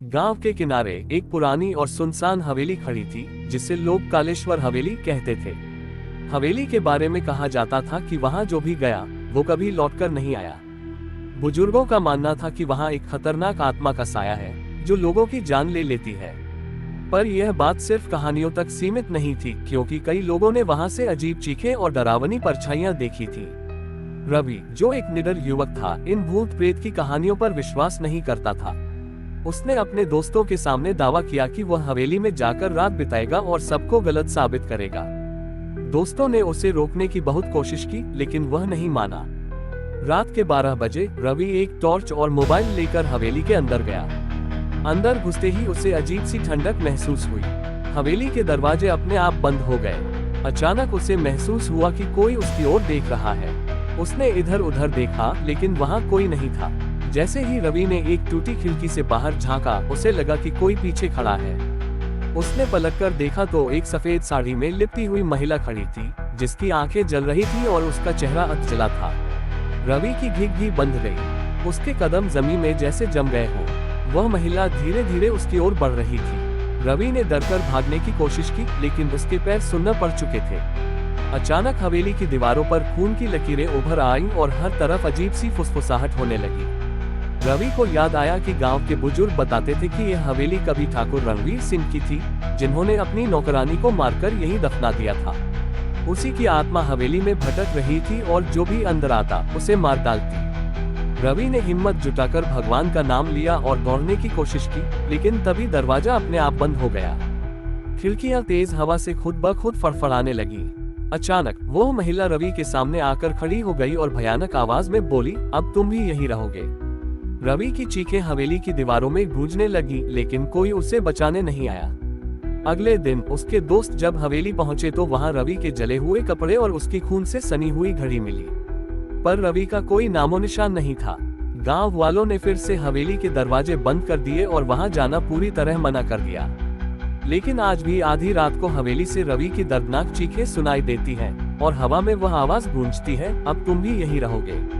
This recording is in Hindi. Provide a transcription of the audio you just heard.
गांव के किनारे एक पुरानी और सुनसान हवेली खड़ी थी, जिसे लोग कालेश्वर हवेली कहते थे। हवेली के बारे में कहा जाता था कि वहां जो भी गया वो कभी लौटकर नहीं आया। बुजुर्गों का मानना था कि वहां एक खतरनाक आत्मा का साया है जो लोगों की जान ले लेती है। पर यह बात सिर्फ कहानियों तक सीमित नहीं थी, क्योंकि कई लोगों ने वहां से अजीब चीखें और डरावनी परछाइयां देखी थी। रवि, जो एक निडर युवक था, इन भूत प्रेत की कहानियों पर विश्वास नहीं करता था। उसने अपने दोस्तों के सामने दावा किया कि वह हवेली में जाकर रात बिताएगा और सबको गलत साबित करेगा। दोस्तों ने उसे रोकने की बहुत कोशिश की, लेकिन वह नहीं माना। रात के 12 बजे रवि एक टॉर्च और मोबाइल लेकर हवेली के अंदर गया। अंदर घुसते ही उसे अजीब सी ठंडक महसूस हुई। हवेली के दरवाजे अपने आप बंद हो गए। अचानक उसे महसूस हुआ कि कोई उसकी ओर देख रहा है। उसने इधर उधर देखा, लेकिन वहां कोई नहीं था। जैसे ही रवि ने एक टूटी खिड़की से बाहर झांका, उसे लगा कि कोई पीछे खड़ा है। उसने पलटकर देखा तो एक सफेद साड़ी में लिपटी हुई महिला खड़ी थी, जिसकी आंखें जल रही थी और उसका चेहरा अधजला था। रवि की घिघी बंध गई। उसके कदम जमीन में जैसे जम गए हों। वह महिला धीरे धीरे उसकी ओर बढ़ रही थी। रवि ने डरकर भागने की कोशिश की, लेकिन उसके पैर सुन्न पड़ चुके थे। अचानक हवेली की दीवारों पर खून की लकीरें उभर आईं और हर तरफ अजीब सी फुसफुसाहट होने लगी। रवि को याद आया कि गांव के बुजुर्ग बताते थे कि यह हवेली कभी ठाकुर रणवीर सिंह की थी, जिन्होंने अपनी नौकरानी को मारकर यहीं दफना दिया था। उसी की आत्मा हवेली में भटक रही थी और जो भी अंदर आता उसे मार डालती। रवि ने हिम्मत जुटाकर भगवान का नाम लिया और दौड़ने की कोशिश की, लेकिन तभी दरवाजा अपने आप बंद हो गया। खिड़कियां तेज हवा से खुद ब खुद फड़फड़ाने लगी। अचानक वो महिला रवि के सामने आकर खड़ी हो गई और भयानक आवाज में बोली, अब तुम भी यहीं रहोगे। रवि की चीखें हवेली की दीवारों में गूंजने लगी, लेकिन कोई उसे बचाने नहीं आया। अगले दिन उसके दोस्त जब हवेली पहुंचे तो वहां रवि के जले हुए कपड़े और उसकी खून से सनी हुई घड़ी मिली, पर रवि का कोई नामो निशान नहीं था। गांव वालों ने फिर से हवेली के दरवाजे बंद कर दिए और वहां जाना पूरी तरह मना कर दिया। लेकिन आज भी आधी रात को हवेली से रवि की दर्दनाक चीखें सुनाई देती हैं और हवा में वह आवाज गूंजती है, अब तुम भी यहीं रहोगे।